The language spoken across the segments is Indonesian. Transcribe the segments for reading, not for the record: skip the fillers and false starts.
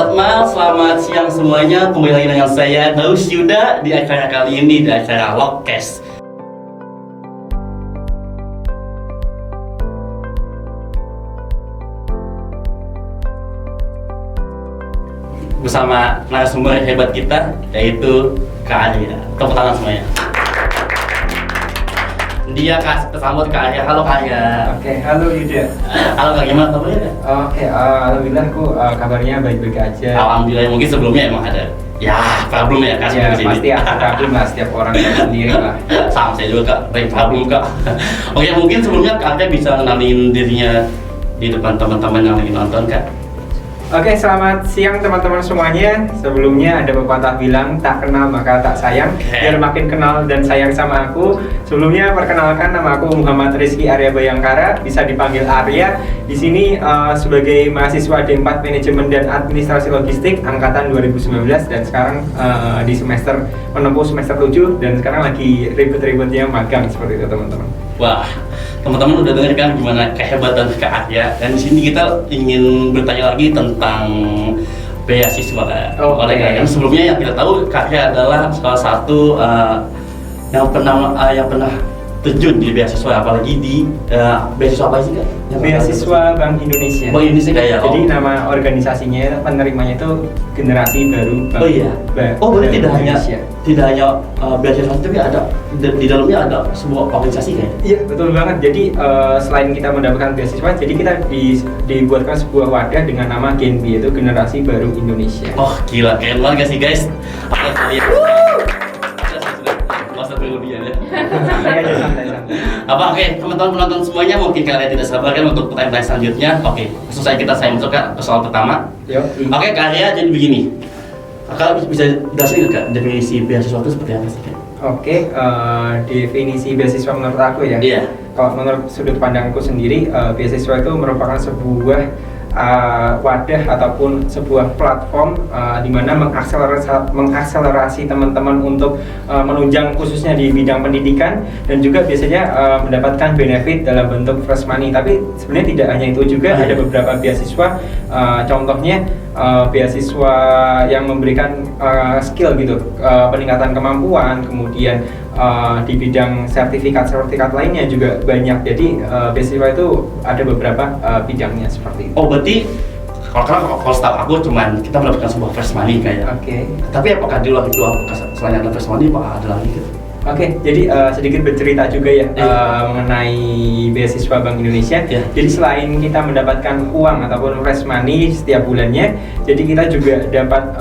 Selamat malam, selamat siang semuanya. Kembali lagi dengan saya Daus Yuda di acara kali ini, di acara Logcast. Bersama narasumber hebat kita, yaitu Kak Arya. Tepuk tangan semuanya. Dia sambut Kak Arya. Halo Kak Arya. Oke, halo Yuda. Halo Kak, gimana kabarnya? Oke, alhamdulillah aku kabarnya baik-baik aja. Alhamdulillah, mungkin sebelumnya emang ada problem ya Kak, Ya, kesini. pasti ada problem lah, setiap orang sendiri lah. Sama saya juga Kak, banyak problem Kak. Oke, mungkin sebelumnya Kak Arya bisa kenalin dirinya di depan teman-teman yang lagi nonton Kak. Oke, selamat siang teman-teman semuanya. Sebelumnya ada pepatah bilang tak kenal maka tak sayang. Biar makin kenal dan sayang sama aku. Sebelumnya perkenalkan, nama aku Muhammad Rizky Arya Bayangkara, bisa dipanggil Arya. Di sini sebagai mahasiswa D4 Manajemen dan Administrasi Logistik angkatan 2019 dan sekarang di menempuh semester 7 dan sekarang lagi ribet-ribetnya magang seperti itu teman-teman. Wah, teman-teman udah dengar kan gimana kehebatan Kak Arya, dan di sini kita ingin bertanya lagi tentang beasiswa Kak. Kan sebelumnya yang kita tahu Kak Arya adalah salah satu yang pernah terjun di beasiswa, apalagi di beasiswa apa sih Kak? Beasiswa Bank Indonesia. Bank Indonesia kayak. Jadi nama organisasinya, penerimanya itu Generasi Baru Bank. Oh iya. Berarti tidak hanya beasiswa, tapi ada di dalamnya ada sebuah organisasi kayak. Iya, betul banget. Jadi selain kita mendapatkan beasiswa, jadi kita dibuatkan sebuah wadah dengan nama GENBI, yaitu Generasi Baru Indonesia. Oh gila, keren banget sih guys. Apa kalian? Masa berlebihan ya. Santai. Oke, teman-teman penonton semuanya, mungkin kalian tidak sabar kan untuk pertanyaan selanjutnya. Oke, langsung saja saya masuk ke soal pertama. Oke, Kak Arya, jadi begini. Kakak bisa jelasin nggak Kak, definisi beasiswa itu seperti apa sih Kak? Oke, definisi beasiswa menurut aku ya. Iya. Kalau menurut sudut pandangku sendiri, beasiswa itu merupakan sebuah wadah ataupun sebuah platform di mana mengakselerasi teman-teman untuk menunjang khususnya di bidang pendidikan, dan juga biasanya mendapatkan benefit dalam bentuk fresh money. Tapi sebenarnya tidak hanya itu juga, ada beberapa beasiswa, contohnya beasiswa yang memberikan skill gitu, peningkatan kemampuan, kemudian di bidang sertifikat lainnya juga banyak. Jadi beasiswa itu ada beberapa bidangnya seperti itu. Oh berarti kalau setahu aku cuman kita mendapatkan sebuah fresh money kayak. Oke. Tapi apakah di luar itu, selain ada fresh money, apakah ada lagi gitu? Oke, jadi sedikit bercerita juga ya mengenai beasiswa Bank Indonesia. Jadi selain kita mendapatkan uang ataupun fresh money setiap bulannya, jadi kita juga dapat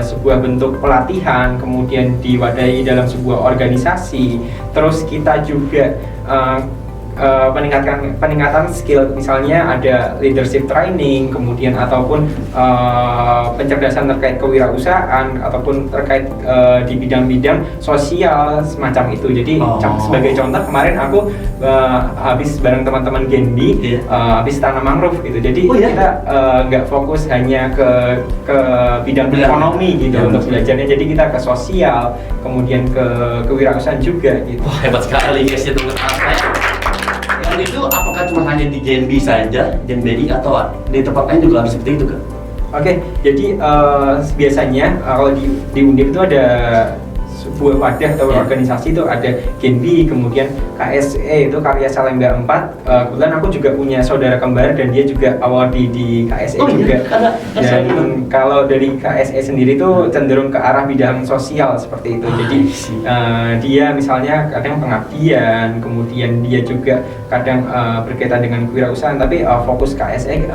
sebuah bentuk pelatihan, kemudian diwadahi dalam sebuah organisasi. Terus kita juga peningkatan skill, misalnya ada leadership training, kemudian ataupun pencerdasan terkait kewirausahaan ataupun terkait di bidang-bidang sosial semacam itu. Jadi sebagai contoh, kemarin aku habis bareng teman-teman GENBI habis tanam mangrove gitu. Jadi kita nggak fokus hanya ke bidang ekonomi gitu untuk belajarnya. Jadi kita ke sosial, kemudian ke kewirausahaan juga gitu. Wah, hebat sekali guys ya teman-teman saya. Itu apakah cuma hanya di GENBI saja, GENBI, atau di tempat lain juga harus seperti itu Kak? Oke, jadi biasanya kalau di Undip itu ada sebuah wadah atau organisasi, itu ada GENBI, kemudian KSE itu Karya Salemba 4. Kebetulan aku juga punya saudara kembar dan dia juga awal di KSE juga. Dan kalau dari KSE sendiri itu cenderung ke arah bidang sosial seperti itu. Jadi dia misalnya kadang pengabdian, kemudian dia juga kadang berkaitan dengan kewirausahaan, tapi fokus KSE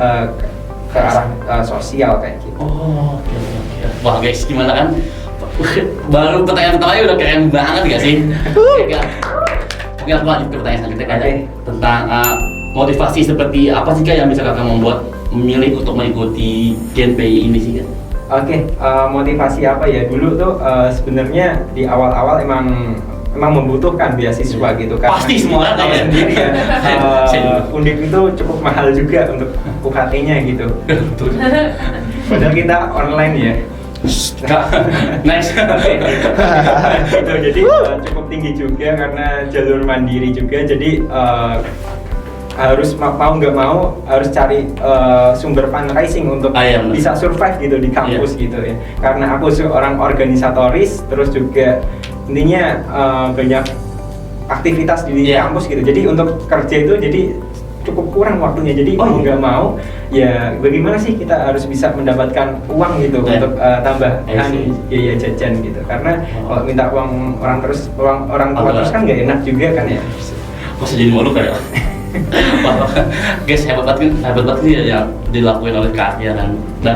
ke arah sosial kayak gitu. Oke. Wah guys, gimana kan? Baru pertanyaan pertamanya udah keren banget gak sih? Oke, aku lanjut ke pertanyaan selanjutnya kayak tentang motivasi seperti apa sih Kak yang bisa Kakak memilih untuk mengikuti GENBI ini sih Kak? Oke, motivasi apa ya? Dulu tuh sebenarnya di awal-awal emang membutuhkan beasiswa gitu kan. Pasti semua orang tahu sendiri ya. Undip itu cukup mahal juga untuk UKT-nya gitu. Padahal kita online ya. Nice. Gitu, jadi cukup tinggi juga karena jalur mandiri juga. Jadi harus mau nggak mau harus cari sumber fundraising untuk bisa survive gitu di kampus gitu ya. Karena aku seorang organisatoris, terus juga intinya banyak aktivitas di kampus gitu. Jadi untuk kerja itu jadi cukup kurang waktunya. Jadi mau nggak mau ya bagaimana sih kita harus bisa mendapatkan uang gitu untuk tambahan biaya jajan gitu. Karena kalau minta uang orang tua terus kan nggak enak juga kan ya. Masih jadi malu kayak. Guys, hebat banget nih yang dilakuin oleh Kak Arya kan. Dan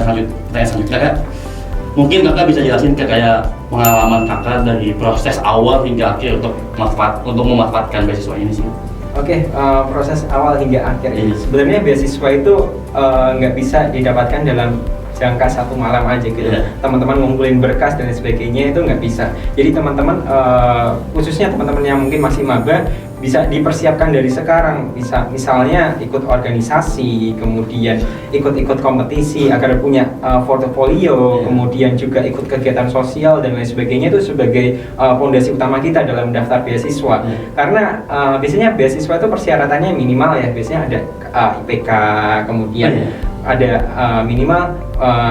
selanjutnya Kak, mungkin Kakak bisa jelasin kayak pengalaman Kakak dari proses awal hingga akhir untuk memanfaatkan beasiswa ini sih. Oke, proses awal hingga akhir ini. Sebenarnya beasiswa itu nggak bisa didapatkan dalam jangka satu malam aja gitu. Teman-teman ngumpulin berkas dan sebagainya itu nggak bisa. Jadi teman-teman, khususnya teman-teman yang mungkin masih maba, bisa dipersiapkan dari sekarang. Bisa misalnya ikut organisasi, kemudian ikut kompetisi agar punya portofolio, kemudian juga ikut kegiatan sosial dan lain sebagainya. Itu sebagai fondasi utama kita dalam daftar beasiswa. Karena biasanya beasiswa itu persyaratannya minimal ya. Biasanya ada IPK, kemudian ada minimal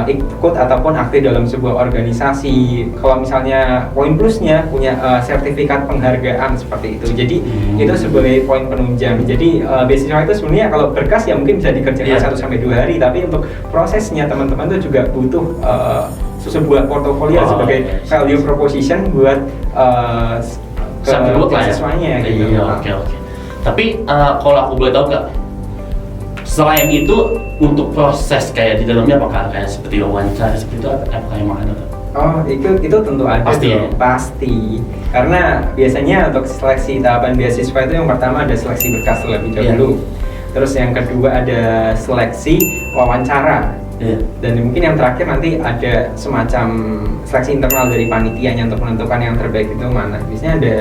ikut ataupun aktif dalam sebuah organisasi. Kalau misalnya poin plusnya punya sertifikat penghargaan seperti itu. Jadi itu sebagai poin penunjang. Jadi beasiswa itu sebenarnya kalau berkas ya mungkin bisa dikerjakan 1-2 hari, tapi untuk prosesnya teman-teman itu juga butuh sebuah portofolio sebagai value proposition buat ke beasiswanya gitu. Oke. Tapi kalau aku boleh tahu Kak, selain itu untuk proses kayak di dalamnya apakah kayak seperti wawancara seperti itu apakah emang ada? Oh, itu tentu ada. Pasti. Karena biasanya untuk seleksi tahapan beasiswa itu yang pertama ada seleksi berkas terlebih dahulu. Terus yang kedua ada seleksi wawancara. Dan mungkin yang terakhir nanti ada semacam seleksi internal dari panitianya untuk menentukan yang terbaik itu mana. Biasanya ada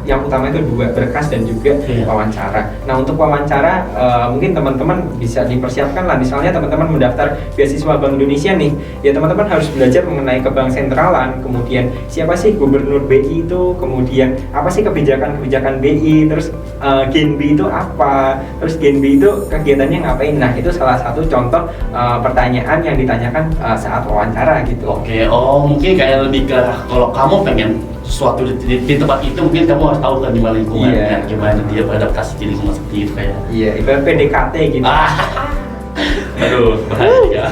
yang utama itu 2 berkas dan juga wawancara. Nah, untuk wawancara mungkin teman-teman bisa dipersiapkan lah. Misalnya teman-teman mendaftar beasiswa Bank Indonesia nih, ya teman-teman harus belajar mengenai ke bank sentralan, kemudian siapa sih gubernur BI itu, kemudian apa sih kebijakan BI, terus Gen B itu apa, terus Gen B itu kegiatannya ngapain. Nah, itu salah satu contoh pertanyaan yang ditanyakan saat wawancara gitu. Oke, mungkin kayak lebih ke kalau kamu pengen sesuatu di tempat itu mungkin kamu harus tahu kan di mana lingkungannya, gimana dia beradaptasi di lingkungan seperti itu kayak. Iya, ibarat PDKT gitu. Aduh, bahaya ya.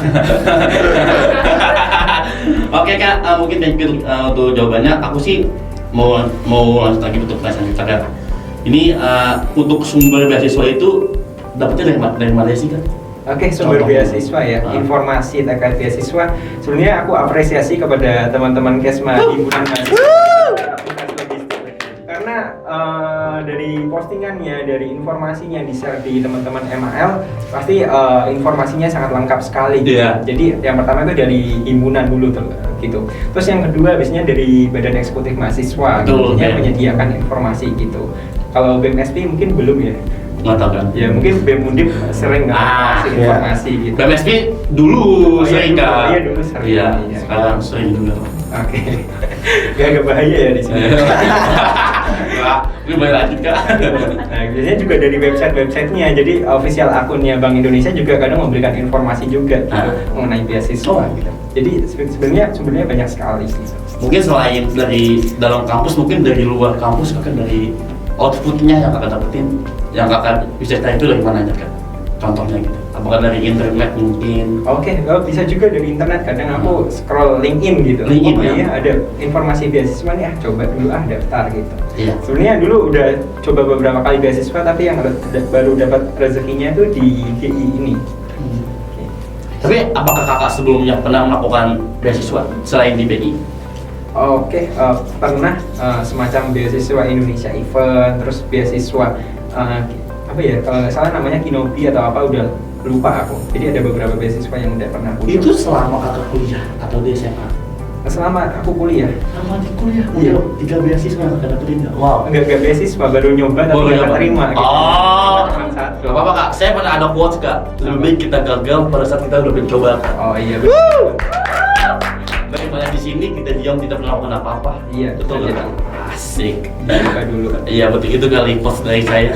Oke Kak, mungkin thank you untuk jawabannya. Aku sih mau lanjut lagi untuk pertanyaan kita Kak. Ini untuk sumber beasiswa itu dapetnya dari mana sih Kak? Oke, sumber beasiswa ya, informasi terkait beasiswa. Sebenarnya aku apresiasi kepada teman-teman Kesma Himpunan Mahasiswa karena dari postingannya, dari informasinya yang di-share di teman-teman MAL, pasti informasinya sangat lengkap sekali. Jadi yang pertama itu dari himpunan dulu gitu. Terus yang kedua biasanya dari Badan Eksekutif Mahasiswa, yang menyediakan informasi gitu. Kalau BEM-SP mungkin belum ya. Nggak tahu kan? Ya mungkin BEM Undip sering ngasih informasi gitu. BEM-SP dulu sering kan? Iya dulu sering. Iya, sekarang sering juga. Oke. Gak bahaya ya di sini. Ini boleh lanjut Kak. Nah, biasanya juga dari website-nya. Jadi official akunnya Bank Indonesia juga kadang memberikan informasi juga gitu, mengenai beasiswa gitu. Jadi sebenarnya banyak sekali gitu. Mungkin selain dari dalam kampus, mungkin dari luar kampus Kakak dari outputnya yang Kakak dapetin, yang Kakak bisa tahu itu dari mana aja Kak? Contohnya gitu, apakah dari internet mungkin? Oke, bisa juga dari internet. Kadang aku scroll LinkedIn gitu. Iya, ada informasi beasiswa nih, coba dulu daftar gitu. Iya. Sebenarnya dulu udah coba beberapa kali beasiswa, tapi yang baru dapat rezekinya itu di GI ini. Tapi apakah Kakak sebelumnya pernah melakukan beasiswa selain di BI? Oke, pernah semacam beasiswa Indonesia Event, terus beasiswa apa ya, kalau nggak salah namanya Kinobi atau apa, udah lupa aku. Jadi ada beberapa beasiswa yang udah pernah aku. Itu selama Kakak kuliah atau di SMA? Selama aku kuliah. Selama di kuliah? Iya. 3 beasiswa yang Kakak dapetin? Wow. Enggak beasiswa, baru nyoba tapi nggak terima gitu. Gak apa-apa Kak, saya pernah ada quotes Kak, lebih baik kita gagal pada saat kita udah mencoba Kak. Oh iya betul. Daripada di sini kita diam tidak melakukan apa-apa. Iya, betul Kak. Asik. Buka dulu. Iya betul, itu kali post dari saya.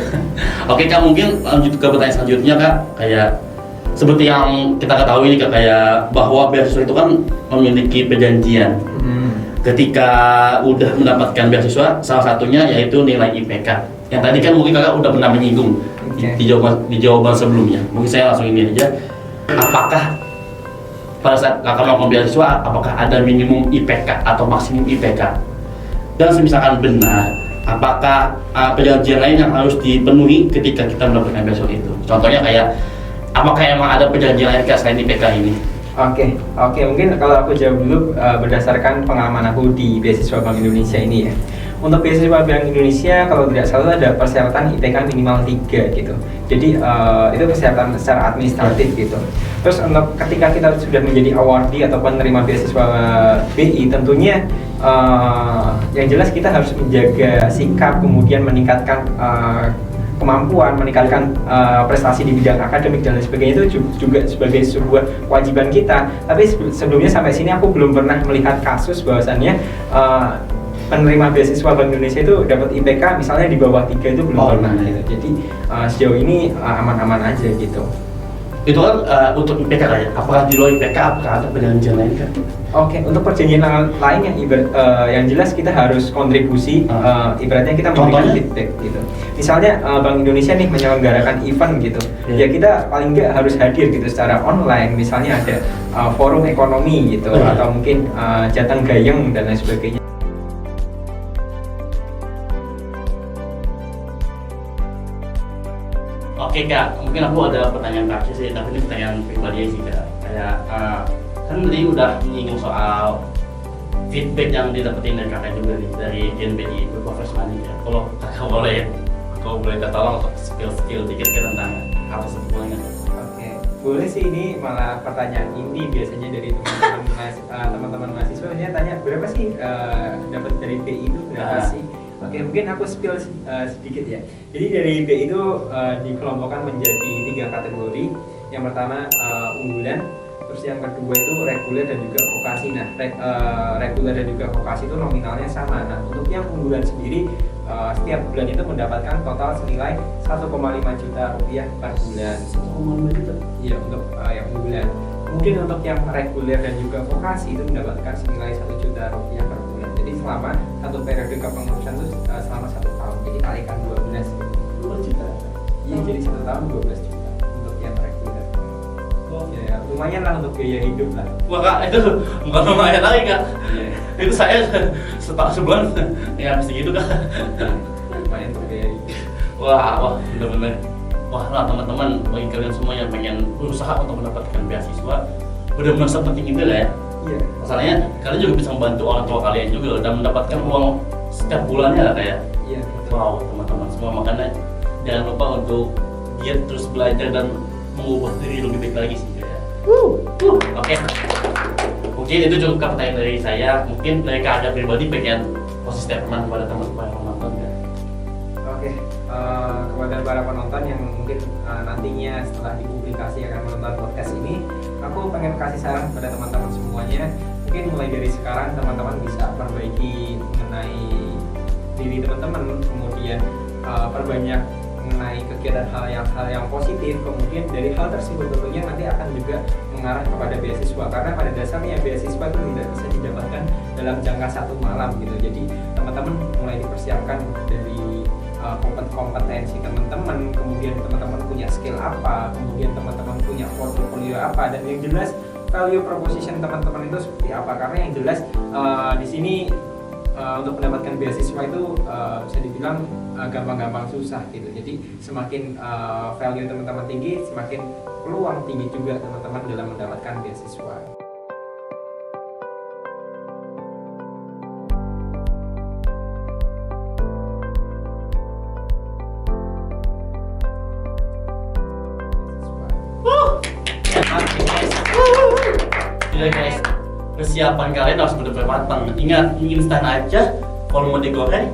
Oke Kak, mungkin lanjut ke pertanyaan selanjutnya Kak. Kayak seperti yang kita ketahui nih Kak, kayak bahwa beasiswa itu kan memiliki perjanjian. Ketika udah mendapatkan beasiswa, salah satunya yaitu nilai IPK. Yang tadi kan mungkin Kakak udah pernah menyinggung di jawaban sebelumnya. Mungkin saya langsung ini aja. Apakah pada saat Kakak melakukan beasiswa, apakah ada minimum IPK atau maksimum IPK? Dan misalkan benar, apakah perjanjian lain yang harus dipenuhi ketika kita mendapatkan beasiswa itu? Contohnya kayak, apakah emang ada perjanjian lain selain IPK ini? Oke, mungkin kalau aku jawab dulu berdasarkan pengalaman aku di beasiswa Bank Indonesia ini ya. Untuk beasiswa Bank Indonesia kalau tidak salah ada persyaratan IPK minimal 3 gitu. Jadi itu persyaratan secara administratif gitu. Terus untuk ketika kita sudah menjadi awardee atau penerima beasiswa BI, tentunya yang jelas kita harus menjaga sikap, kemudian meningkatkan kemampuan, meningkatkan prestasi di bidang akademik dan lain sebagainya, itu juga sebagai sebuah kewajiban kita. Tapi sebelumnya sampai sini aku belum pernah melihat kasus bahwasannya penerima beasiswa Bank Indonesia itu dapat IPK misalnya di bawah 3, itu belum pernah gitu. Jadi sejauh ini aman-aman aja gitu. Itu kan untuk IPK ya. Apakah di luar IPK apakah ada perjanjian lain kan? Oke, untuk perjanjian lain yang jelas kita harus kontribusi, ibaratnya kita memberikan feedback gitu. Misalnya Bank Indonesia nih menyelenggarakan event gitu, ya kita paling nggak harus hadir gitu secara online. Misalnya ada forum ekonomi gitu, atau mungkin jateng gayeng dan lain sebagainya. Oke Kak, mungkin aku ada pertanyaan terakhir sih, tapi ini pertanyaan pribadi sih Kak. Kayak kan tadi udah menyinggung soal feedback yang didapetin dari Kakak juga nih, dari GNBI Berprofes Money ya. Kalau Kakak boleh kita tolong untuk skill dikit ke tentang hal tersebut. Oke, boleh sih, ini malah pertanyaan inti biasanya dari teman-teman mahasiswa. Dia tanya berapa sih dapat dari BI itu berapa sih? Oke, mungkin aku spill sedikit ya. Jadi dari BI itu dikelompokkan menjadi 3 kategori. Yang pertama unggulan, terus yang kedua itu reguler dan juga vokasi. Nah, reguler dan juga vokasi itu nominalnya sama. Nah, untuk yang unggulan sendiri setiap bulan itu mendapatkan total senilai 1,5 juta rupiah per bulan. 1,5 juta? Iya, untuk yang unggulan. Kemudian untuk yang reguler dan juga vokasi itu mendapatkan senilai 1 juta rupiah per bulan. Jadi selama satu periode kepengurusan itu selama 1 tahun. Jadi kalikan 12 gitu. 12 juta? Iya, jadi 1 tahun 12 juta untuk yang reguler. Ya, lumayan lah untuk biaya hidup lah. Wah Kak, itu bukan lumayan lagi Kak. Itu saya sebulan ya mesti gitu Kak. Lumayan untuk biaya hidup. Wah, bener-bener. Wah lah teman-teman, bagi kalian semua yang pengen berusaha untuk mendapatkan beasiswa, benar-benar sepenting itu lah ya. Iya. Masalahnya kalian juga bisa membantu orang tua kalian juga loh, dan mendapatkan uang setiap bulannya lah kayak. Iya. Wow, teman-teman semua, makanya jangan lupa untuk giat terus belajar dan mengubah diri lebih baik lagi sih kayak. Oke. Mungkin itu cukup pertanyaan dari saya. Mungkin dari Kak pribadi pengen posisi statement kepada teman-teman yang menonton ya. Oke, kepada para penonton yang mungkin nantinya setelah dipublikasi akan menonton podcast ini, aku pengen kasih saran kepada teman-teman semuanya. Mungkin mulai dari sekarang teman-teman bisa perbaiki mengenai diri teman-teman, kemudian perbanyak mengenai kegiatan hal yang positif. Kemudian dari hal tersebut tentunya nanti akan juga mengarah kepada beasiswa, karena pada dasarnya beasiswa itu tidak bisa didapatkan dalam jangka 1 malam gitu. Jadi teman-teman mulai dipersiapkan dari kompetensi teman-teman, kemudian teman-teman punya skill apa, kemudian teman-teman punya portfolio apa, dan yang jelas value proposition teman-teman itu seperti apa. Karena yang jelas di sini untuk mendapatkan beasiswa itu bisa dibilang gampang-gampang susah gitu. Jadi semakin value teman-teman tinggi, semakin peluang tinggi juga teman-teman dalam mendapatkan beasiswa. Gila guys, persiapan kalian harus benar-benar matang. Ingat, instan aja. Kalau mau digoreng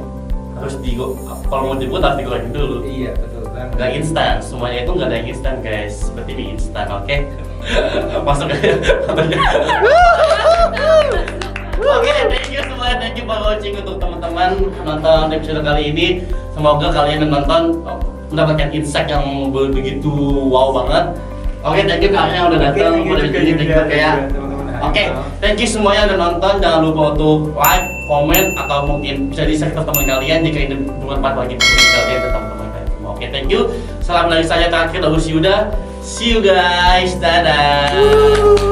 harus kalau mau dibuat harus digoreng dulu. Iya, betul banget. Gak instan, semuanya itu nggak ada yang instan guys. Seperti mie instan, oke? Masuk aja. Oke, thank you semuanya, thank you Pak Oci. closing untuk teman-teman nonton episode kali ini. Semoga kalian yang nonton mendapatkan insight yang begitu wow banget. Oke, thank you Kak yang udah datang pada video ini. Thank you kayak. Oke, thank you semuanya yang udah nonton. Jangan lupa untuk like, comment, atau mungkin bisa di-share ke teman kalian jika ini bermanfaat bagi kalian dan teman-teman kalian semua. Oke, thank you. Salam dari saya terakhir, Agus Yuda. See you guys. Dadah.